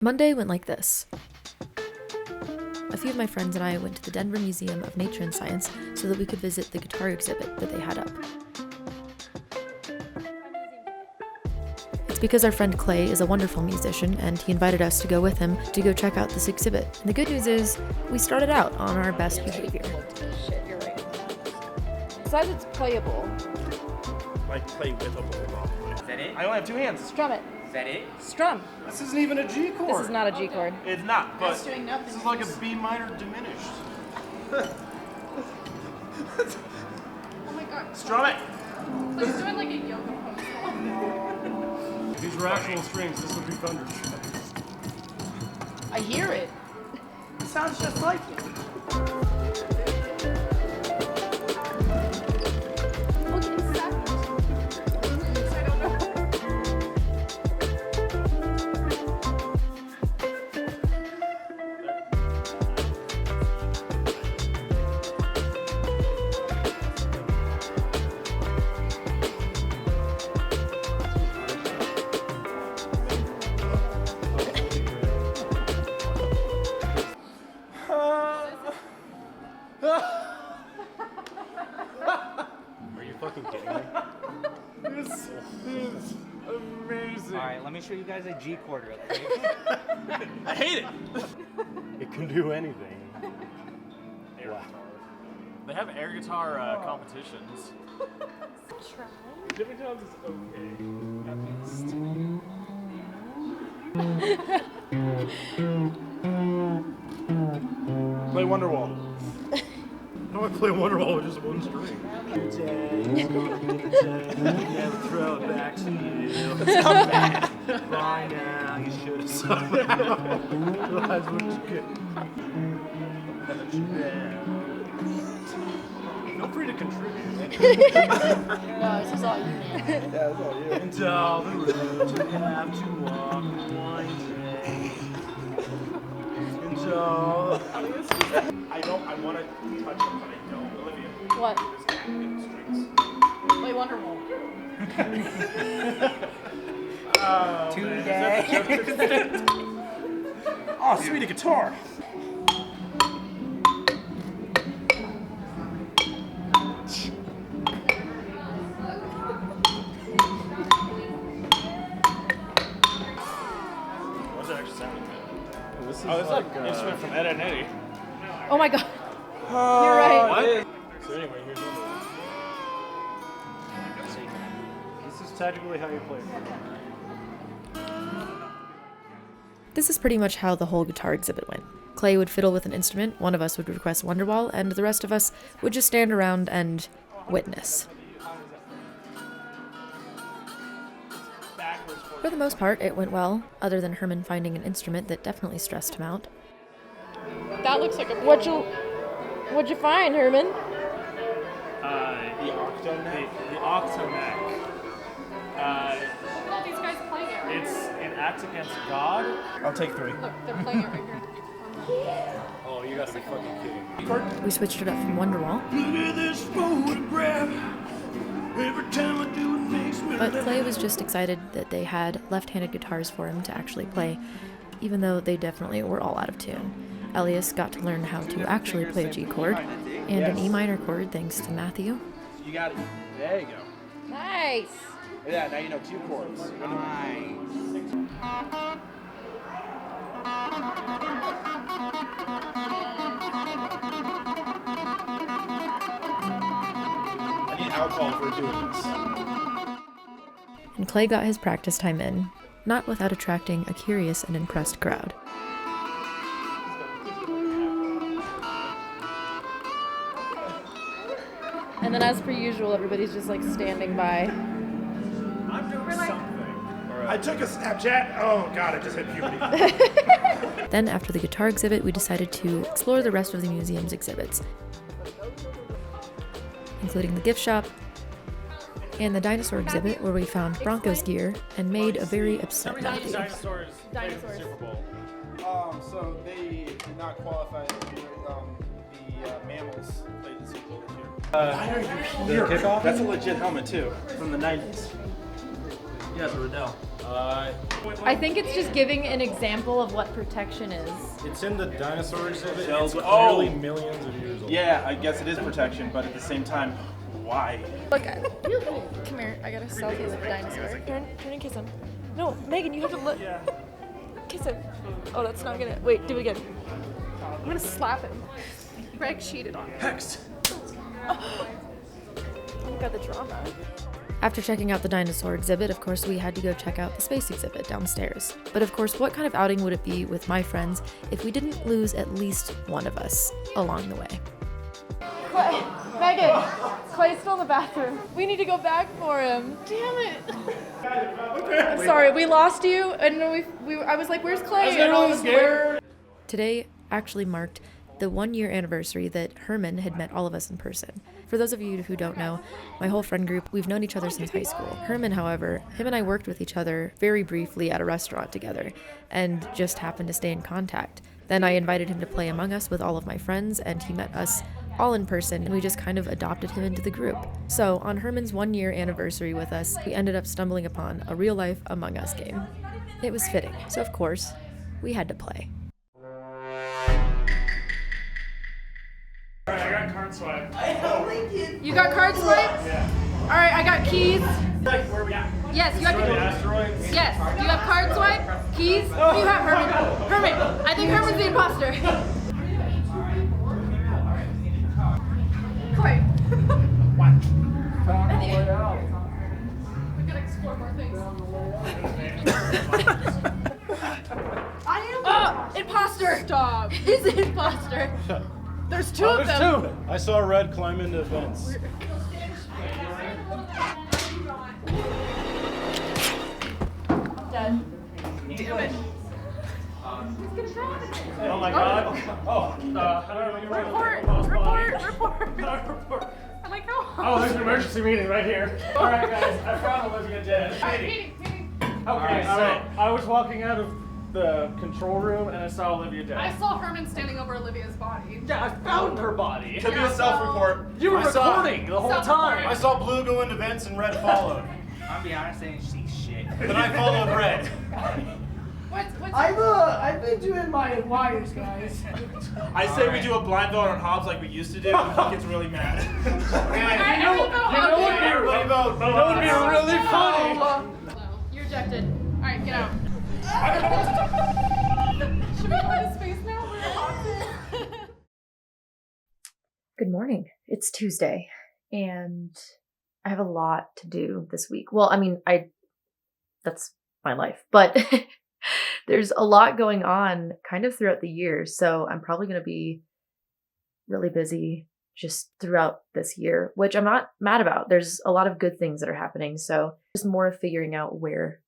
Monday went like this. A few of my friends and I went to the Denver Museum of Nature and Science so that we could visit the guitar exhibit that they had up. It's because our friend Clay is a wonderful musician and he invited us to go with him to go check out this exhibit. And the good news is, we started out on our best behavior. Shit, you're right. Besides, it's playable. Like play with a ball. Is that it? I only have two hands. Strum it. Is that it? Strum. This isn't even a G chord. This is not a G chord. It's not, but It's doing nothing. this is like a B minor diminished. Oh my god. Strum it. So he's doing like a yoga pose. If these were actual strings, this would be thunder. I hear it. It sounds just like it. Are you fucking kidding me? This is amazing. Alright, let me show you guys a G chord real quick. I hate it. It can do anything. Wow. They have air guitar competitions. Try. Jimmy John's is okay, at least. Play Wonderwall. How do I play Wonderwall with just one string? Never throw it back to you. It's not bad. By now, you should have sung. Realize what you get. Feel free to contribute. No, this is all you, man. Yeah, that's all you. And all the roads we have to walk one day. And all... I want to touch them, but I don't. Olivia. What? Strings. Play Wonderwall. Oh, Today. Oh, sweet, a guitar. What's it actually sounding good? This is like an instrument from Ed and Eddie. Oh my god. You're right. What? So anyway, here's one. This is technically how you play it. This is pretty much how the whole guitar exhibit went. Clay would fiddle with an instrument, one of us would request Wonderwall, and the rest of us would just stand around and witness. For the most part, it went well, other than Herman finding an instrument that definitely stressed him out. That looks like a... What'd you find, Herman? The octoneck. The octoneck. Well, these guys playing it right It's an act against God. I'll take 3. Look, they're playing it right here. Oh, you gotta be fucking kidding me. We switched it up from Wonderwall, Look at this photograph. Every time I do it makes me but Clay was just excited that they had left-handed guitars for him to actually play, even though they definitely were all out of tune. Elias got to learn how to actually play a G chord and an E minor chord thanks to Matthew. You got it. There you go. Nice. Yeah, now you know 2 chords. Nice. I need alcohol for doing this. And Clay got his practice time in, not without attracting a curious and impressed crowd. And then as per usual, everybody's just like standing by. I'm doing something. I took a Snapchat. Oh god, I just hit puberty. Then, after the guitar exhibit, we decided to explore the rest of the museum's exhibits, including the gift shop and the dinosaur exhibit, where we found Broncos gear and made a very upset Matthew. Dinosaurs played in the Super Bowl. So they did not qualify. The mammals played the Super Bowl this year. Why are you here? Kickoff? That's a legit helmet too, from the 90s. Yeah, it's a Riddell. I think it's just giving an example of what protection is. It's in the dinosaur exhibit. Shells- It's oh! literally millions of years old. Yeah, I guess it is protection, but at the same time, why? Look, come here. I got a selfie with the dinosaurs. Turn and kiss him. No, Megan, you have to look. Kiss him. Oh, that's not gonna. Wait, do it again. I'm gonna slap him. Greg cheated on me. Hex. Oh my god, the drama. After checking out the dinosaur exhibit, of course, we had to go check out the space exhibit downstairs. But of course, what kind of outing would it be with my friends if we didn't lose at least one of us along the way? Clay, Megan, Clay's still in the bathroom. We need to go back for him. Damn it. I'm sorry, we lost you, and I was like, "Where's Clay?" And all of a sudden- Today actually marked the 1-year anniversary that Herman had met all of us in person. For those of you who don't know, my whole friend group, we've known each other since high school. Herman, however, him and I worked with each other very briefly at a restaurant together and just happened to stay in contact. Then I invited him to play Among Us with all of my friends, and he met us all in person, and we just kind of adopted him into the group. So on Herman's 1-year anniversary with us, we ended up stumbling upon a real-life Among Us game. It was fitting, so of course, we had to play. Alright, I got card swipe. You got card swipe? Yeah. All right, I got keys. Like, where are we at? Yes, you have Destroy the to. asteroids. Yes, you have card swipe, keys. What do you have, Herman? Herman, I think Herman's the imposter. Clay. What? We gotta explore more things. I am. Imposter. Stop. He's the imposter. There's two of them. I saw Red climb into vents. Dead. Damn it. Oh my god. Oh, Report. I like how. Oh, there's an emergency meeting right here. Alright guys, I found Olivia dead. Meeting. Okay, so I was walking out of the control room and I saw Olivia dead. I saw Herman standing over Olivia's body. Yeah, I found her body. Took a self-report. You were I saw- recording the whole Self-report. time. I saw Blue go into vents and Red followed. I'll be honest, I didn't see shit. Then I followed Red. What's I've been doing my wires, guys. I say we do a blind vote on Hobbs like we used to do, and he gets really mad. I don't know how You know what would be really funny? You're ejected. Alright, get out. Should we go into space now? We're in Good morning. It's Tuesday, and I have a lot to do this week. Well, I mean, that's my life, but there's a lot going on kind of throughout the year, so I'm probably going to be really busy just throughout this year, which I'm not mad about. There's a lot of good things that are happening, so just more of figuring out where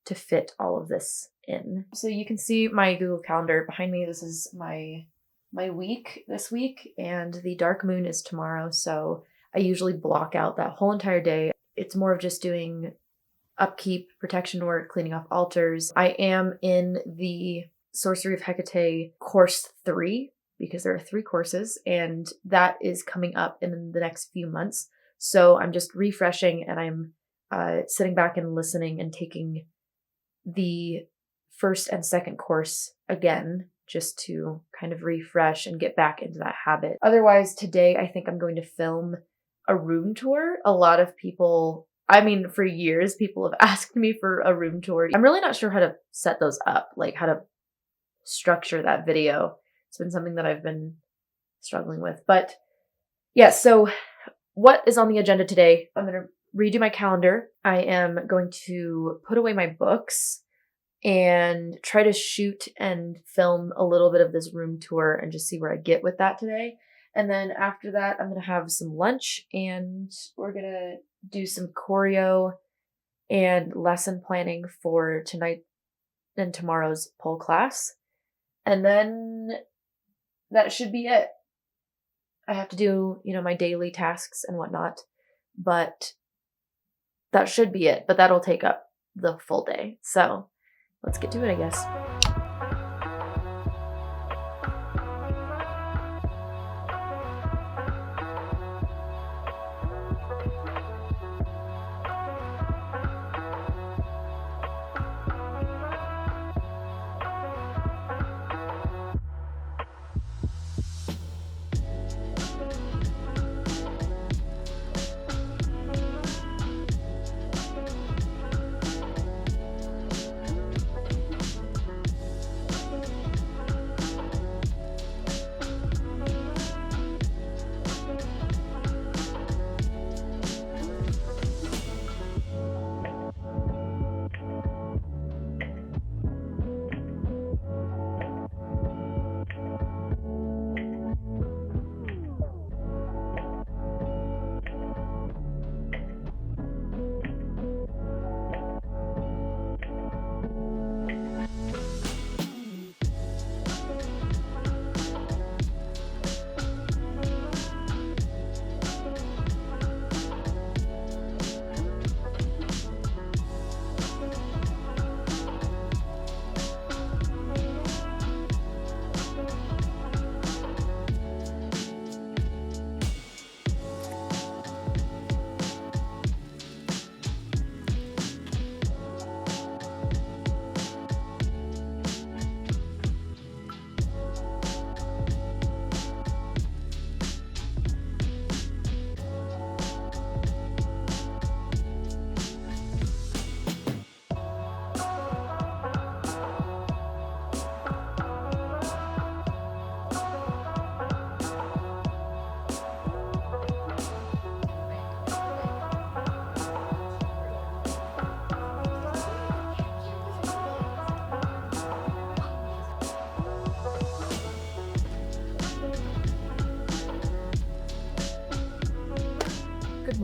to fit all of this in. So you can see my Google Calendar behind me. This is my week this week, and the dark moon is tomorrow, so I usually block out that whole entire day. It's more of just doing upkeep, protection work, cleaning off altars. I am in the Sorcery of Hecate course 3 because there are 3 courses, and that is coming up in the next few months. So I'm just refreshing, and I'm sitting back and listening and taking the first and second course again, just to kind of refresh and get back into that habit. Otherwise, today I think I'm going to film a room tour. A lot of people, I mean, for years, people have asked me for a room tour. I'm really not sure how to set those up, like how to structure that video. It's been something that I've been struggling with. But yeah, so what is on the agenda today? I'm going to redo my calendar. I am going to put away my books and try to shoot and film a little bit of this room tour and just see where I get with that today. And then after that, I'm going to have some lunch, and we're going to do some choreo and lesson planning for tonight and tomorrow's pole class. And then that should be it. I have to do, my daily tasks and whatnot, but that should be it. But that'll take up the full day. So let's get to it, I guess.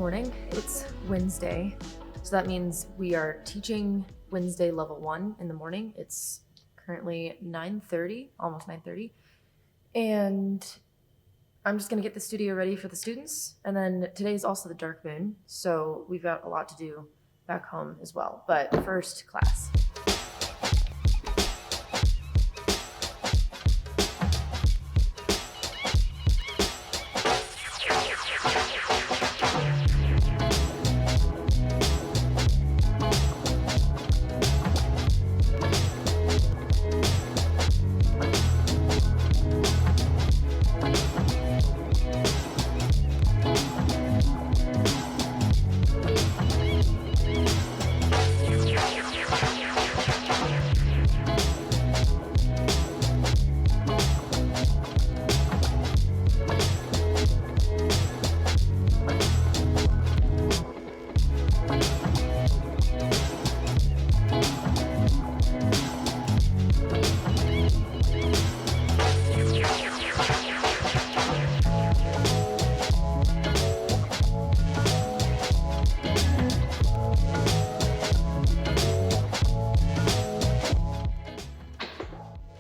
morning. It's Wednesday, so that means we are teaching Wednesday level 1 in the morning. It's currently 9:30, almost 9:30, and I'm just gonna get the studio ready for the students. And then today's also the dark moon, so we've got a lot to do back home as well. But first, class.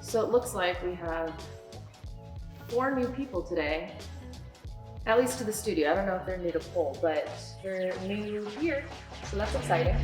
So it looks like we have 4 new people today, at least to the studio. I don't know if they're new to pole, but they're new here, so that's exciting.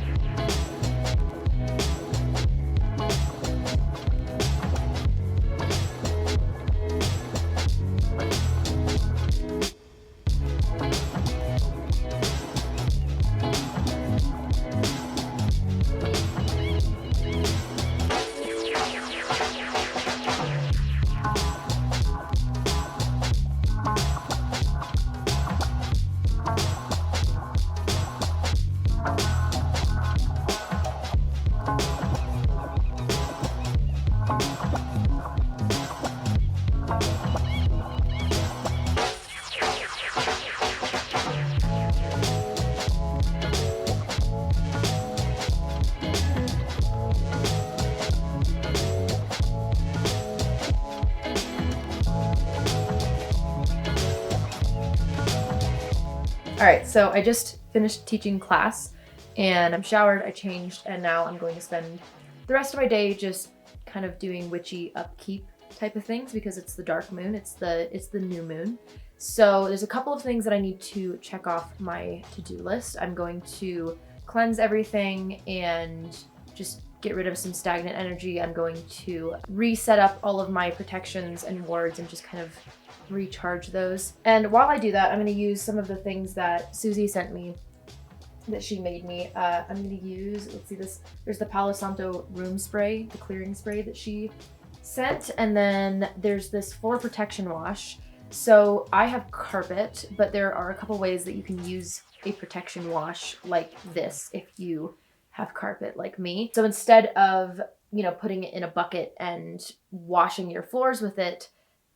All right, so I just finished teaching class and I'm showered, I changed, and now I'm going to spend the rest of my day just kind of doing witchy upkeep type of things because it's the dark moon, it's the new moon. So there's a couple of things that I need to check off my to-do list. I'm going to cleanse everything and just get rid of some stagnant energy. I'm going to reset up all of my protections and wards and just kind of recharge those. And while I do that, I'm going to use some of the things that Susie sent me that she made me. I'm going to use, let's see this, there's the Palo Santo room spray, the clearing spray that she sent, and then there's this floor protection wash. So I have carpet, but there are a couple ways that you can use a protection wash like this if you have carpet like me. So instead of, putting it in a bucket and washing your floors with it,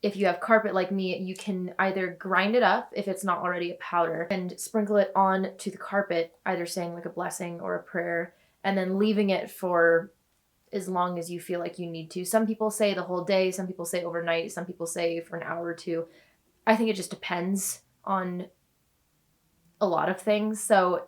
if you have carpet like me, you can either grind it up if it's not already a powder and sprinkle it on to the carpet, either saying like a blessing or a prayer, and then leaving it for as long as you feel like you need to. Some people say the whole day, some people say overnight, some people say for an hour or two. I think it just depends on a lot of things. So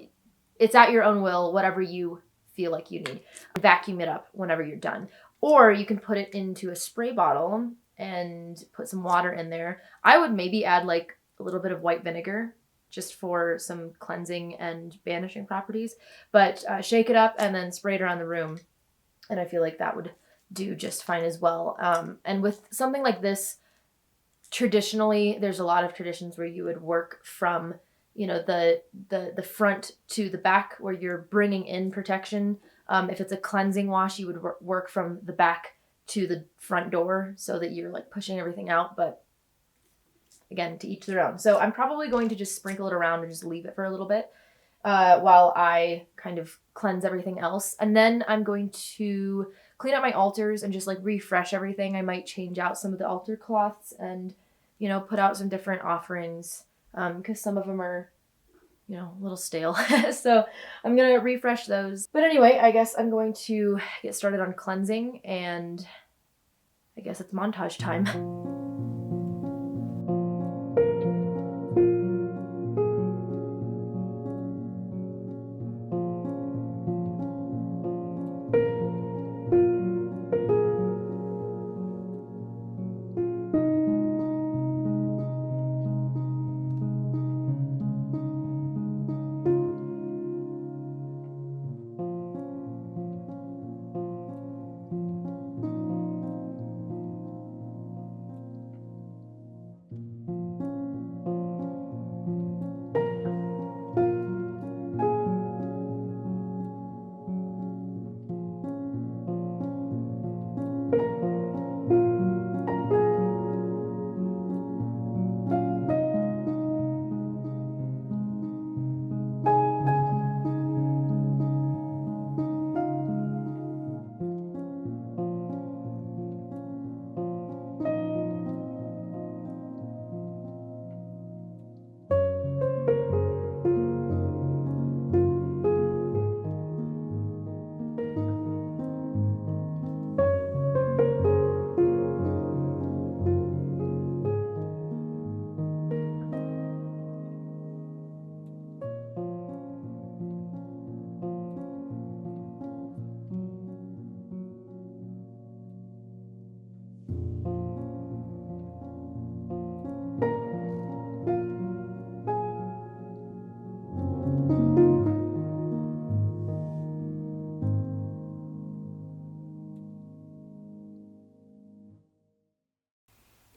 it's at your own will, whatever you feel like you need. Vacuum it up whenever you're done. Or you can put it into a spray bottle and put some water in there. I would maybe add like a little bit of white vinegar just for some cleansing and banishing properties. But shake it up and then spray it around the room. And I feel like that would do just fine as well. And with something like this, traditionally, there's a lot of traditions where you would work from, the front to the back where you're bringing in protection. If it's a cleansing wash, you would work from the back to the front door so that you're like pushing everything out. But again, to each their own. So I'm probably going to just sprinkle it around and just leave it for a little bit while I kind of cleanse everything else. And then I'm going to clean up my altars and just like refresh everything. I might change out some of the altar cloths and, put out some different offerings because some of them are, a little stale. So I'm going to refresh those. But anyway, I guess I'm going to get started on cleansing, and I guess it's montage time.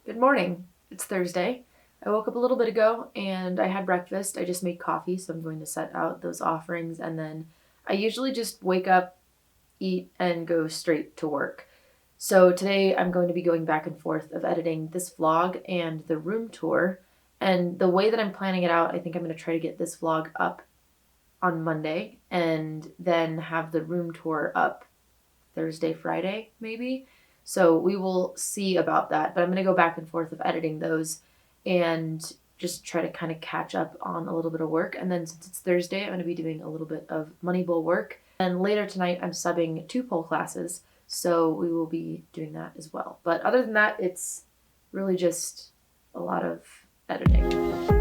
Good morning. It's Thursday. I woke up a little bit ago and I had breakfast. I just made coffee, so I'm going to set out those offerings, and then I usually just wake up, eat, and go straight to work. So today I'm going to be going back and forth of editing this vlog and the room tour. And the way that I'm planning it out, I think I'm going to try to get this vlog up on Monday and then have the room tour up Thursday, Friday, maybe. So we will see about that. But I'm going to go back and forth of editing those and just try to kind of catch up on a little bit of work. And then since it's Thursday, I'm going to be doing a little bit of money bowl work. And later tonight, I'm subbing 2 pole classes. So we will be doing that as well. But other than that, it's really just a lot of editing.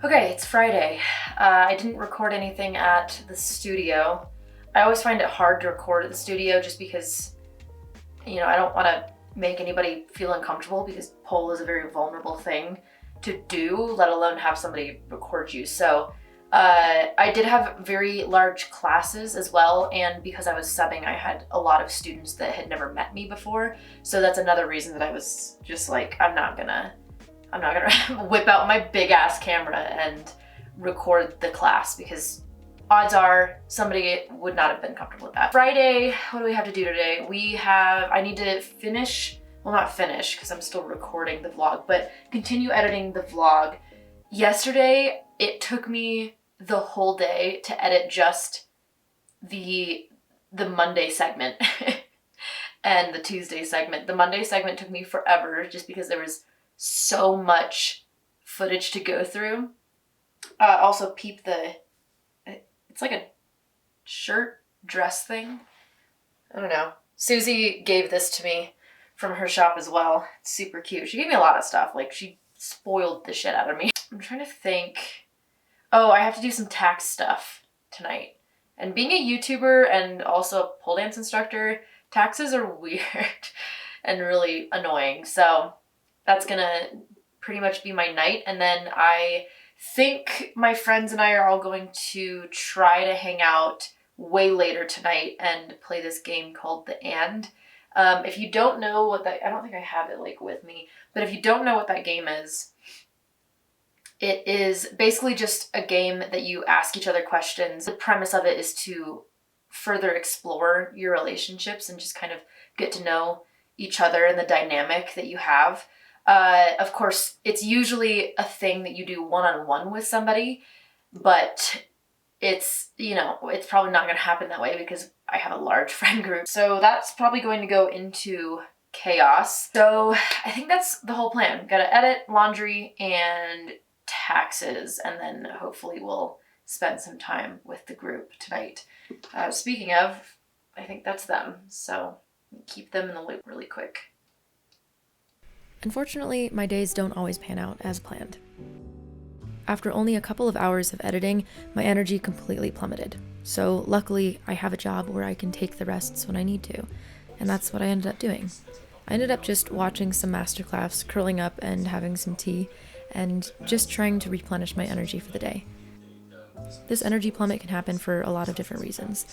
Okay, it's Friday. I didn't record anything at the studio. I always find it hard to record at the studio just because, I don't want to make anybody feel uncomfortable because pole is a very vulnerable thing to do, let alone have somebody record you. So I did have very large classes as well, and because I was subbing, I had a lot of students that had never met me before. So that's another reason that I was just like, I'm not gonna whip out my big ass camera and record the class because odds are somebody would not have been comfortable with that. Friday, what do we have to do today? I need to not finish because I'm still recording the vlog, but continue editing the vlog. Yesterday, it took me the whole day to edit just the Monday segment and the Tuesday segment. The Monday segment took me forever just because there was so much footage to go through. Also peep it's like a shirt dress thing. I don't know. Susie gave this to me from her shop as well. It's super cute. She gave me a lot of stuff. Like, she spoiled the shit out of me. I'm trying to think. Oh, I have to do some tax stuff tonight. And being a YouTuber and also a pole dance instructor, taxes are weird and really annoying. So that's gonna pretty much be my night. And then I think my friends and I are all going to try to hang out way later tonight and play this game called The And. If you don't know what I don't think I have it with me, but if you don't know what that game is, it is basically just a game that you ask each other questions. The premise of it is to further explore your relationships and just kind of get to know each other and the dynamic that you have. Of course, it's usually a thing that you do one-on-one with somebody, but it's probably not going to happen that way because I have a large friend group. So that's probably going to go into chaos. So I think that's the whole plan. Got to edit, laundry, and taxes, and then hopefully we'll spend some time with the group tonight. Speaking of, I think that's them. So keep them in the loop really quick. Unfortunately, my days don't always pan out as planned. After only a couple of hours of editing, my energy completely plummeted. So luckily, I have a job where I can take the rests when I need to, and that's what I ended up doing. I ended up just watching some masterclass, curling up and having some tea, and just trying to replenish my energy for the day. This energy plummet can happen for a lot of different reasons.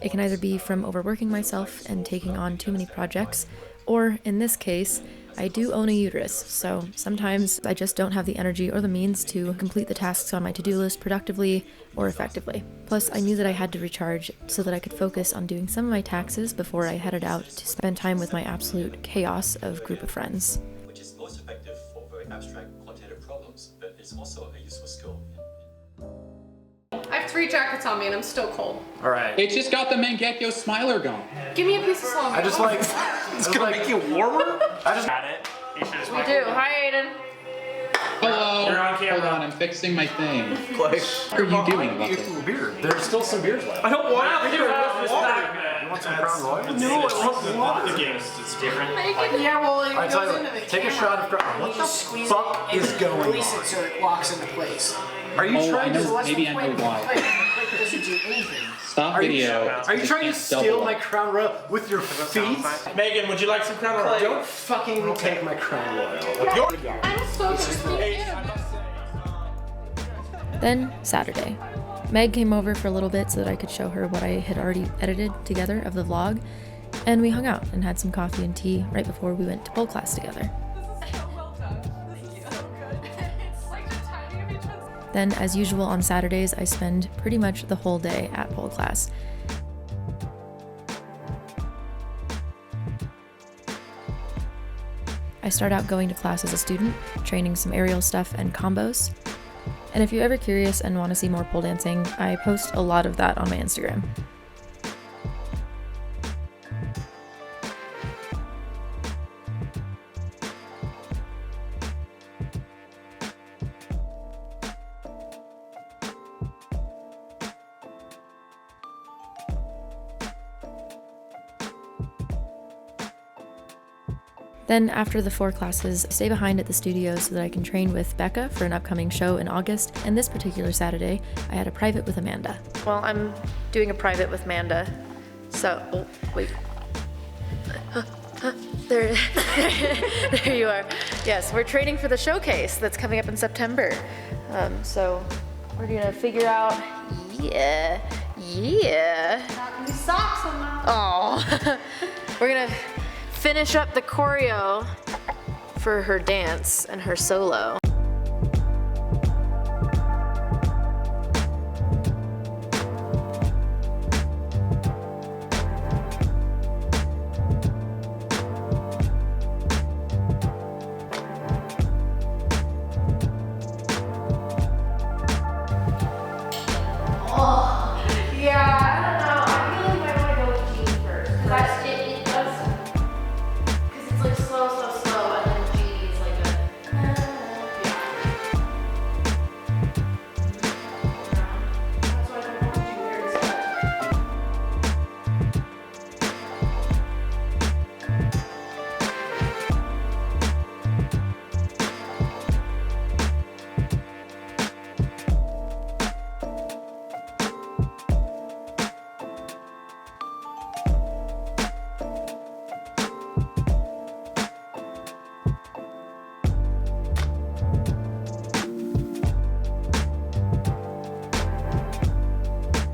It can either be from overworking myself and taking on too many projects, or in this case, I do own a uterus, so sometimes I just don't have the energy or the means to complete the tasks on my to-do list productively or effectively. Plus, I knew that I had to recharge so that I could focus on doing some of my taxes before I headed out to spend time with my absolute chaos of group of friends. Which is most effective for very abstract quantitative problems, but it's also a useful skill. I have 3 jackets on me and I'm still cold. All right. It just got the Mangekyo Smiler going. Give me a piece of salami. I just like. It's gonna make you warmer. I just Got it. You should just We do. Hi, Aiden. Hello. You're on camera. Hold on, I'm fixing my thing. like. What are you doing, Bucket? Beer. There's still some beers left. I don't want Wow, beer. you I have want this water. back. You want some Crown Royal? No, I want water. The game is different. Yeah, well, it I tell goes you into what, the take a camera. shot of Crown. What You the just squeeze fuck it is and going release on? it so it locks into place. Are you Oh, I trying know. to? What's Maybe the I point know of the why. plate? The plate doesn't do anything. Stop Are you, video. are you trying to Can't steal double my up. Crown Royal with your feet? Megan, would you like some Crown Royal? Don't fucking take my Crown Royal. I'm so thirsty. Then, Saturday. Meg came over for a little bit so that I could show her what I had already edited together of the vlog, and we hung out and had some coffee and tea right before we went to pole class together. Then, as usual on Saturdays, I spend pretty much the whole day at pole class. I start out going to class as a student, training some aerial stuff and combos. And if you're ever curious and want to see more pole dancing, I post a lot of that on my Instagram. Then, after the 4 classes, I stay behind at the studio so that I can train with Becca for an upcoming show in August, and this particular Saturday, I had a private with Amanda. Well, I'm doing a private with Amanda, so, oh, wait. There, there you are. Yes, we're training for the showcase that's coming up in September. So, we're gonna figure out, yeah. Not gonna be socks on that. Oh, we're gonna finish up the choreo for her dance and her solo.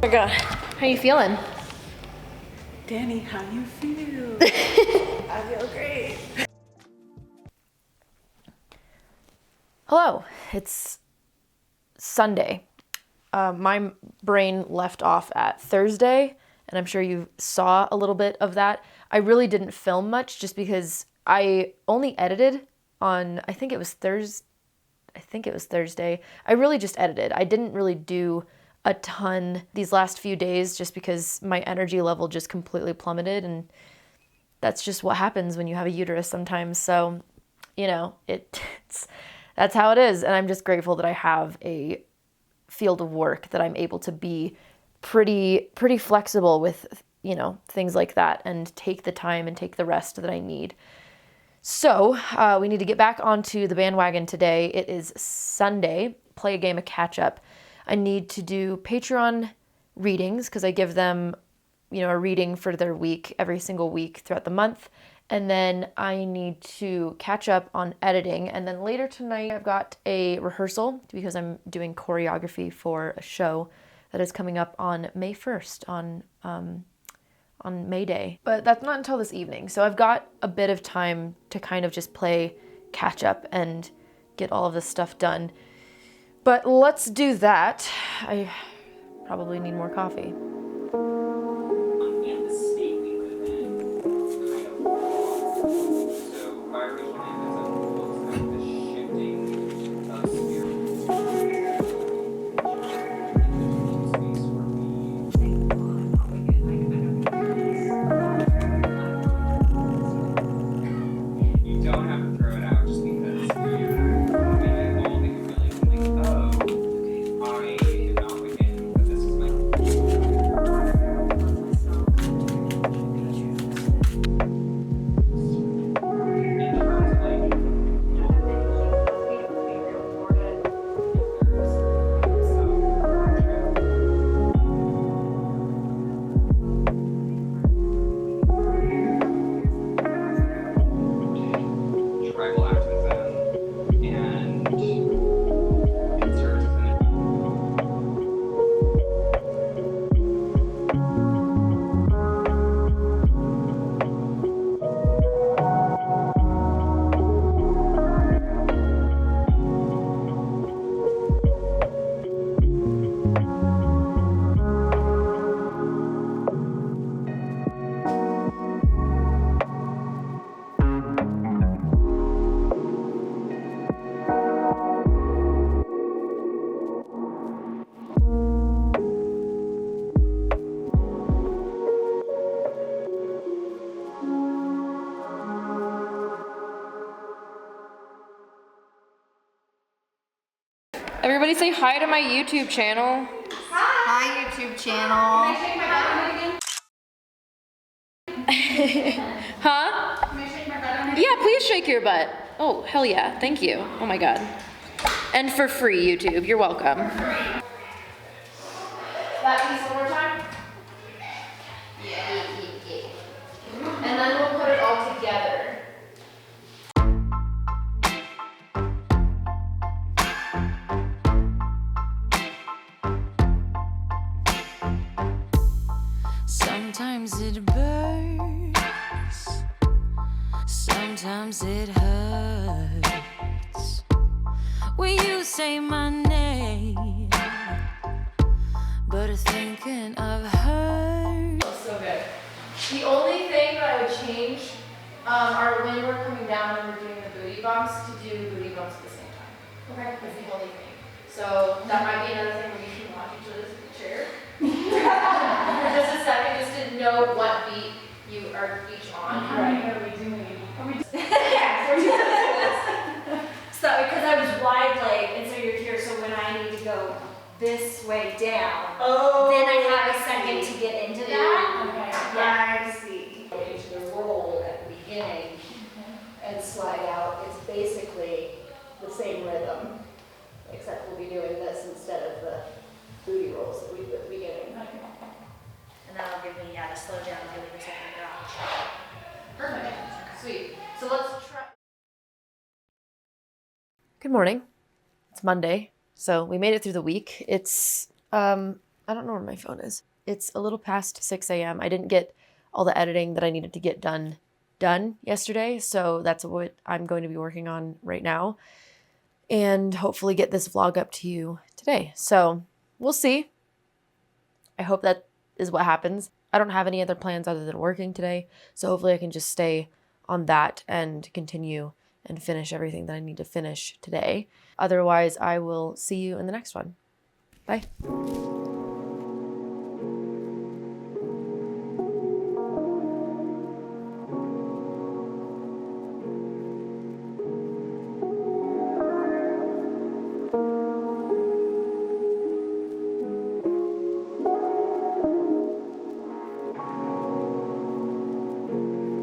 Oh my god, how you feeling? Danny, how you feel? I feel great. Hello, it's Sunday. My brain left off at Thursday, and I'm sure you saw a little bit of that. I really didn't film much just because I only edited on, I think it was Thursday. I really just edited. I didn't really do a ton these last few days just because my energy level just completely plummeted, and that's just what happens when you have a uterus sometimes. So, you know, that's how it is, and I'm just grateful that I have a field of work that I'm able to be pretty flexible with, you know, things like that, and take the time and take the rest that I need. So we need to get back onto the bandwagon today. It is Sunday. Play a game of catch up. I need to do Patreon readings because I give them, you know, a reading for their week every single week throughout the month. And then I need to catch up on editing. And then later tonight, I've got a rehearsal because I'm doing choreography for a show that is coming up on May 1st on May Day. But that's not until this evening. So I've got a bit of time to kind of just play catch up and get all of this stuff done. But let's do that. I probably need more coffee. Everybody say hi to my YouTube channel. Hi, YouTube channel. Huh? Yeah, please shake your butt. Oh, hell yeah. Thank you. Oh my God. And for free, YouTube. You're welcome. That piece one more time? Yeah. And then we'll put it all together. Sometimes it burns, sometimes it hurts when you say my name, but thinking of her. So good. The only thing that I would change are when we're coming down and we're doing the booty bumps, to do booty bumps at the same time. Okay. That's the only thing. So that might be another thing where you can watch each other's chair. For just a second, just to know what beat you are each on. Right. What are we doing? So, because I was wide leg, and so you're here, so when I need to go this way down, then I have a second to get into that. Okay. Yeah. I see. Into the roll at the beginning and slide out. It's basically the same rhythm, except we'll be doing this instead of the booty rolls that we do at the beginning. And that'll give me, to slow down and do the second drop. Perfect. Sweet. So let's try. Good morning. It's Monday, so we made it through the week. It's, I don't know where my phone is. It's a little past 6 a.m. I didn't get all the editing that I needed to get done yesterday, so that's what I'm going to be working on right now, and hopefully get this vlog up to you today. So we'll see. I hope that is what happens. I don't have any other plans other than working today, so hopefully I can just stay on that and continue and finish everything that I need to finish today. Otherwise, I will see you in the next one. Bye.